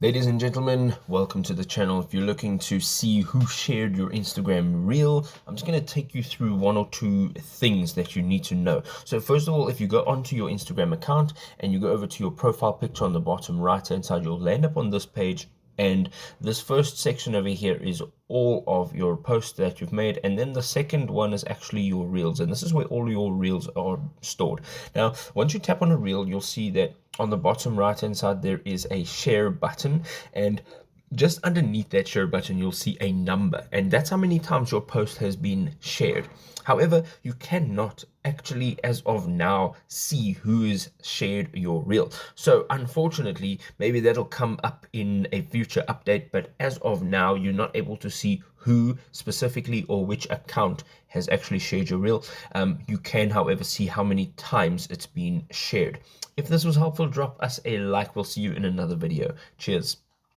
Ladies and gentlemen, welcome to the channel. If you're looking to see who shared your Instagram reel, I'm just going to take you through one or two things that you need to know. So first of all, if you go onto your Instagram account and you go over to your profile picture on the bottom right hand side, you'll land up on this page. And this first section over here is all of your posts that you've made, and then the second one is actually your reels, and this is where all your reels are stored. Now once you tap on a reel, you'll see that on the bottom right hand side there is a share button, and just underneath that share button you'll see a number, and that's how many times your post has been shared. However, you cannot actually, as of now, see who has shared your reel. So unfortunately, maybe that'll come up in a future update, but as of now, you're not able to see who specifically or which account has actually shared your reel. You can, however, see how many times it's been shared. If this was helpful, drop us a like. We'll see you in another video. Cheers.